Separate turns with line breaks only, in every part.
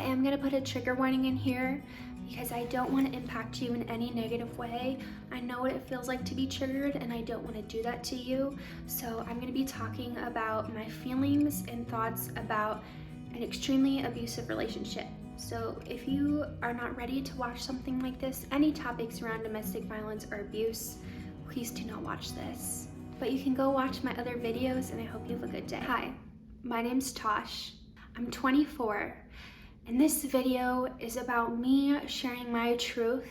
am going to put a trigger warning in here because I don't want to impact you in any negative way. I know what it feels like to be triggered and I don't want to do that to you. So I'm going to be talking about my feelings and thoughts about an extremely abusive relationship. So if you are not ready to watch something like this, any topics around domestic violence or abuse, please do not watch this. But you can go watch my other videos and I hope you have a good day. Hi, my name's Tosh. I'm 24 and this video is about me sharing my truth,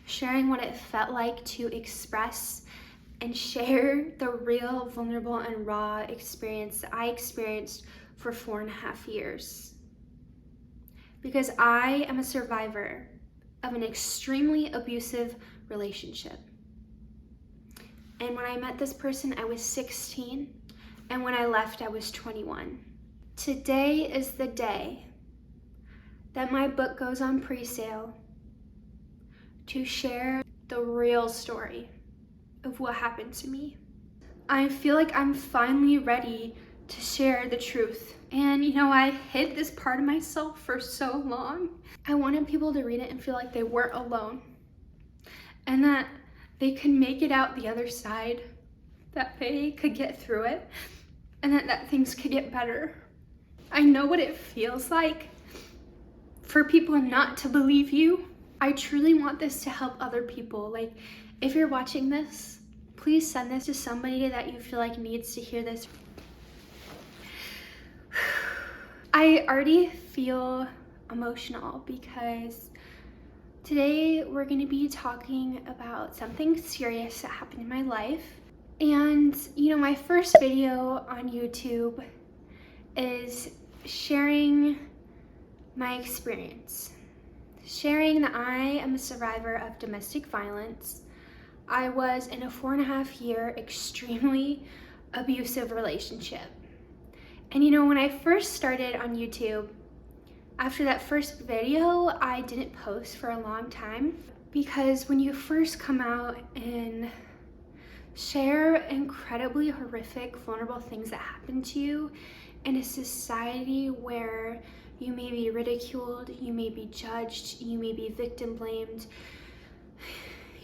sharing what it felt like to express and share the real, vulnerable, and raw experience that I experienced for 4.5 years. Because I am a survivor of an extremely abusive relationship. And when I met this person, I was 16, and when I left, I was 21. Today is the day that my book goes on pre-sale to share the real story of what happened to me. I feel like I'm finally ready to share the truth. And you know, I hid this part of myself for so long. I wanted people to read it and feel like they weren't alone and that they could make it out the other side, that they could get through it, and that things could get better. I know what it feels like for people not to believe you. I truly want this to help other people. Like, if you're watching this, please send this to somebody that you feel like needs to hear this. I already feel emotional because today we're going to be talking about something serious that happened in my life. And you know, my first video on YouTube is sharing my experience, sharing that I am a survivor of domestic violence. I was in a 4.5 year extremely abusive relationship. And you know, when I first started on YouTube, after that first video, I didn't post for a long time because when you first come out and share incredibly horrific, vulnerable things that happen to you in a society where you may be ridiculed, you may be judged, you may be victim blamed,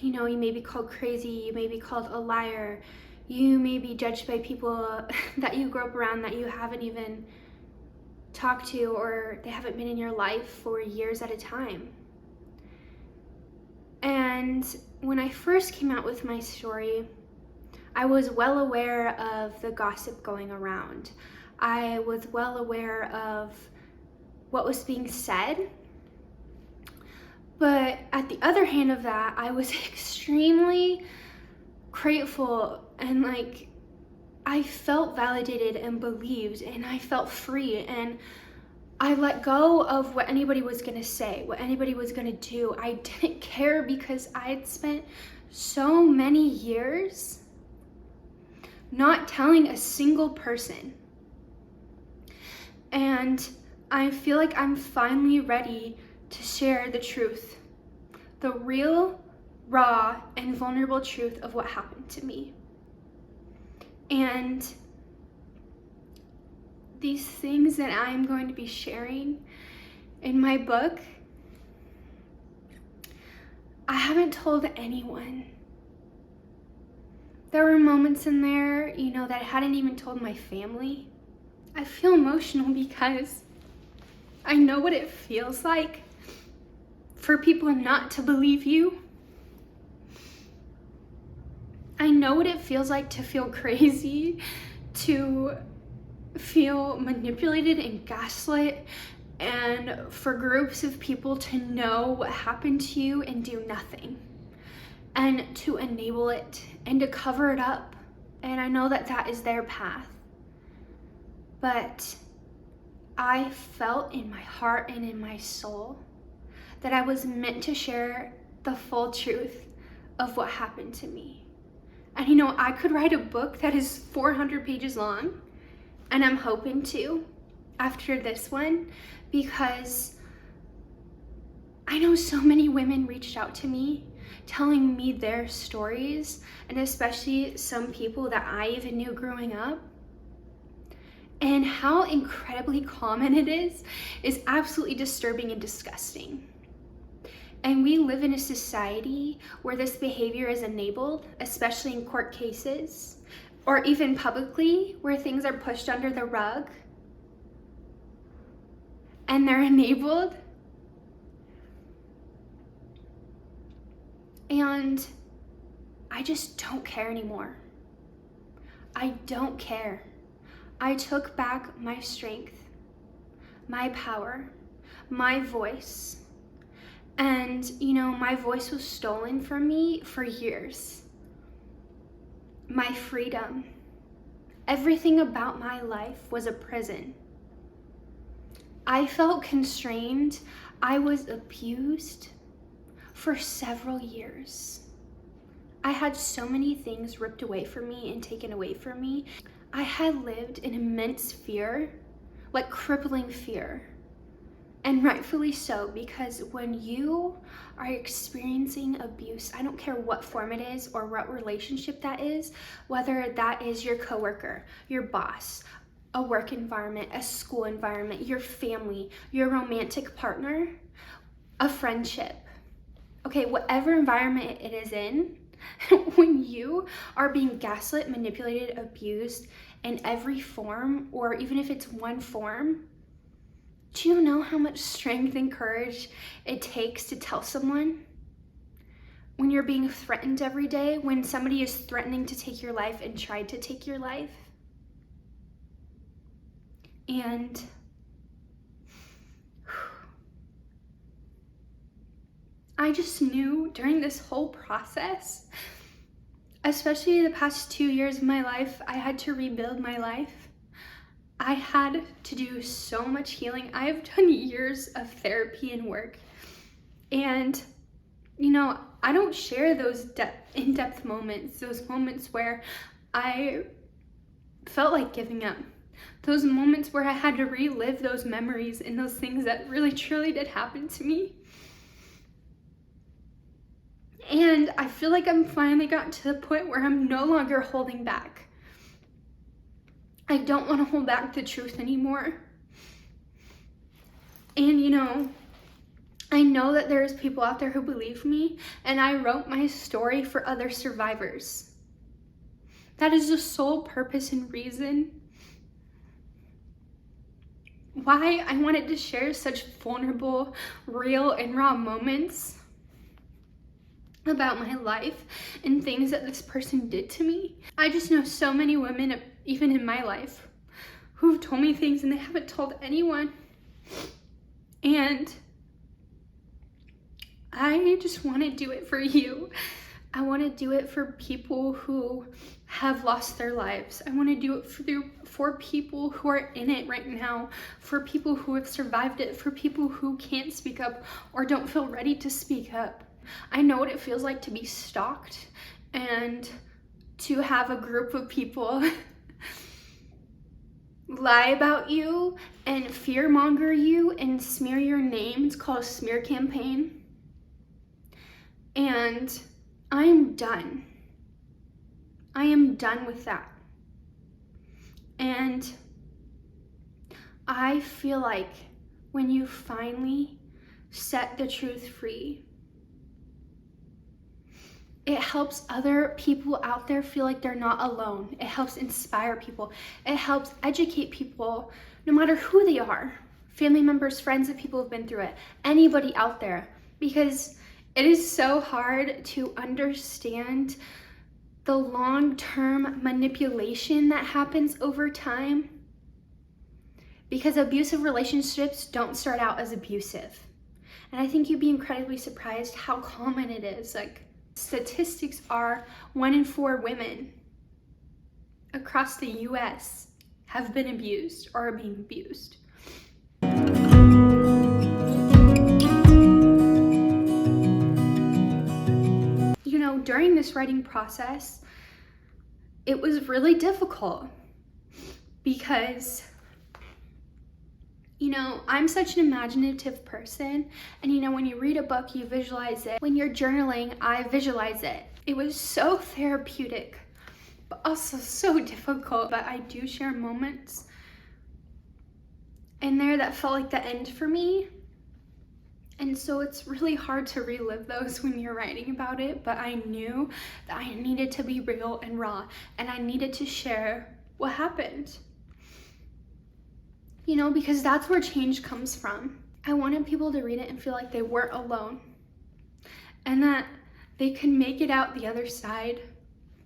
you know, you may be called crazy, you may be called a liar, you may be judged by people that you grew up around that you haven't even talked to, or they haven't been in your life for years at a time. And when I first came out with my story, I was well aware of the gossip going around. I was well aware of what was being said. But at the other hand of that, I was extremely grateful and like I felt validated and believed and I felt free, and I let go of what anybody was gonna say, what anybody was gonna do. I didn't care because I had spent so many years not telling a single person. And I feel like I'm finally ready to share the truth, the real, raw, and vulnerable truth of what happened to me. And these things that I'm going to be sharing in my book, I haven't told anyone. There were moments in there, you know, that I hadn't even told my family. I feel emotional because I know what it feels like for people not to believe you. I know what it feels like to feel crazy, to feel manipulated and gaslit, and for groups of people to know what happened to you and do nothing, and to enable it and to cover it up. And I know that that is their path. But I felt in my heart and in my soul that I was meant to share the full truth of what happened to me. And you know, I could write a book that is 400 pages long, and I'm hoping to after this one, because I know so many women reached out to me telling me their stories, and especially some people that I even knew growing up. And how incredibly common it is absolutely disturbing and disgusting. And we live in a society where this behavior is enabled, especially in court cases, or even publicly, where things are pushed under the rug and they're enabled. And I just don't care anymore. I don't care. I took back my strength, my power, my voice. And, my voice was stolen from me for years. My freedom, everything about my life was a prison. I felt constrained. I was abused for several years. I had so many things ripped away from me and taken away from me. I had lived in immense fear, like crippling fear. And rightfully so, because when you are experiencing abuse, I don't care what form it is or what relationship that is, whether that is your coworker, your boss, a work environment, a school environment, your family, your romantic partner, a friendship. Okay, whatever environment it is in, when you are being gaslit, manipulated, abused in every form, or even if it's one form, do you know how much strength and courage it takes to tell someone? When you're being threatened every day, when somebody is threatening to take your life and tried to take your life. And I just knew during this whole process, especially the past 2 years of my life, I had to rebuild my life. I had to do so much healing. I have done years of therapy and work. And, I don't share those in-depth moments, those moments where I felt like giving up. Those moments where I had to relive those memories and those things that really truly did happen to me. And I feel like I'm finally gotten to the point where I'm no longer holding back. I don't want to hold back the truth anymore. And I know that there's people out there who believe me, and I wrote my story for other survivors. That is the sole purpose and reason why I wanted to share such vulnerable, real, and raw moments about my life and things that this person did to me. I just know so many women, even in my life, who've told me things and they haven't told anyone. And I just want to do it for you. I want to do it for people who have lost their lives. I want to do it for people who are in it right now, for people who have survived it, for people who can't speak up or don't feel ready to speak up. I know what it feels like to be stalked and to have a group of people lie about you and fearmonger you and smear your name. It's called a smear campaign. And I am done. I am done with that. And I feel like when you finally set the truth free, it helps other people out there feel like they're not alone. It helps inspire people. It helps educate people, no matter who they are. Family members, friends of people who've been through it. Anybody out there. Because it is so hard to understand the long-term manipulation that happens over time. Because abusive relationships don't start out as abusive. And I think you'd be incredibly surprised how common it is. Like, statistics are 1 in 4 women across the US have been abused or are being abused. During this writing process, it was really difficult because I'm such an imaginative person, and when you read a book, you visualize it. When you're journaling, I visualize it. It was so therapeutic, but also so difficult. But I do share moments in there that felt like the end for me. And so it's really hard to relive those when you're writing about it, but I knew that I needed to be real and raw, and I needed to share what happened. You know, because that's where change comes from. I wanted people to read it and feel like they weren't alone, and that they could make it out the other side,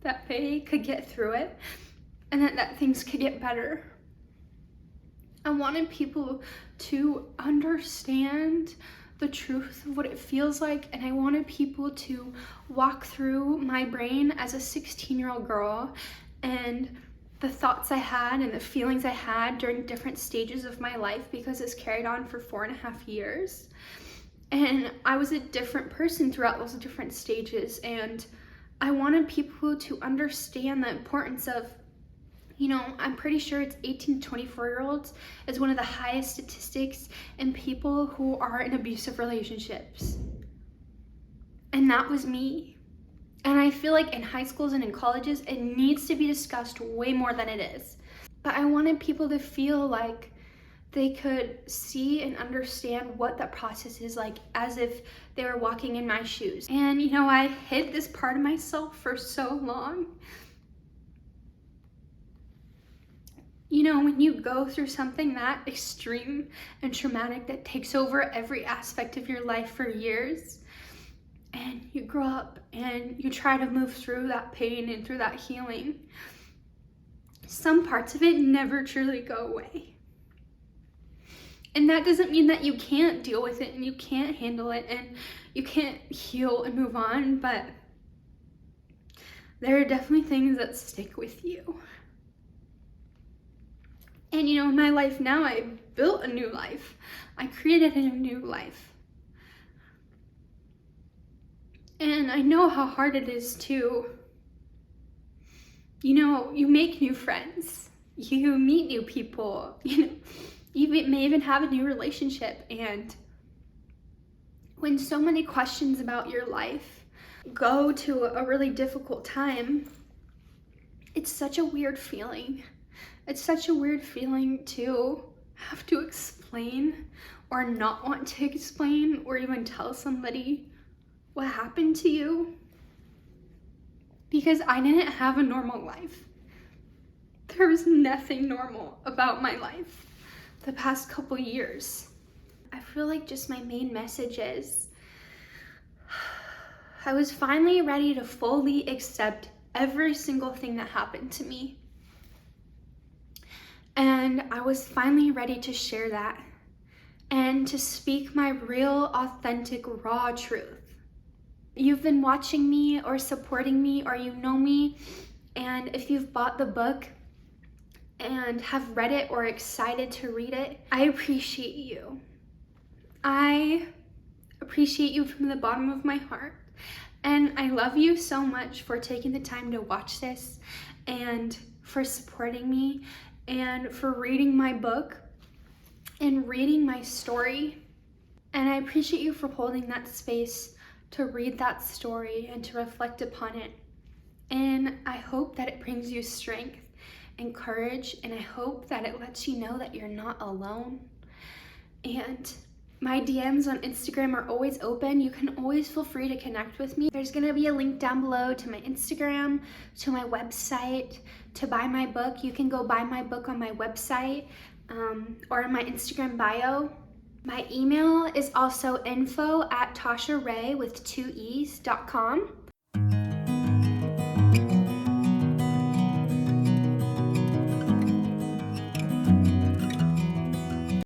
that they could get through it, and that things could get better. I wanted people to understand the truth of what it feels like, and I wanted people to walk through my brain as a 16-year-old girl and the thoughts I had and the feelings I had during different stages of my life, because it's carried on for 4.5 years. And I was a different person throughout those different stages, and I wanted people to understand the importance of, you know, I'm pretty sure it's 18 to 24-year-olds is one of the highest statistics in people who are in abusive relationships. And that was me. And I feel like in high schools and in colleges, it needs to be discussed way more than it is. But I wanted people to feel like they could see and understand what that process is like, as if they were walking in my shoes. And, you know, I hid this part of myself for so long. You know, when you go through something that extreme and traumatic that takes over every aspect of your life for years, and you grow up and you try to move through that pain and through that healing, some parts of it never truly go away. And that doesn't mean that you can't deal with it and you can't handle it and you can't heal and move on, but there are definitely things that stick with you. And you know, in my life now, I built a new life. I created a new life. And I know how hard it is to, you know, you make new friends. You meet new people. You know, you may even have a new relationship. And when so many questions about your life go to a really difficult time, it's such a weird feeling. It's such a weird feeling to have to explain or not want to explain or even tell somebody what happened to you. Because I didn't have a normal life. There was nothing normal about my life the past couple years. I feel like just my main message is I was finally ready to fully accept every single thing that happened to me. And I was finally ready to share that and to speak my real, authentic, raw truth. You've been watching me or supporting me, or you know me, and if you've bought the book and have read it or excited to read it, I appreciate you. I appreciate you from the bottom of my heart. And I love you so much for taking the time to watch this and for supporting me and for reading my book and reading my story. And I appreciate you for holding that space to read that story and to reflect upon it. And I hope that it brings you strength and courage, and I hope that it lets you know that you're not alone. And my DMs on Instagram are always open. You can always feel free to connect with me. There's gonna be a link down below to my Instagram, to my website, to buy my book. You can go buy my book on my website or in my Instagram bio. My email is also info@tasharay with 2 e's.com.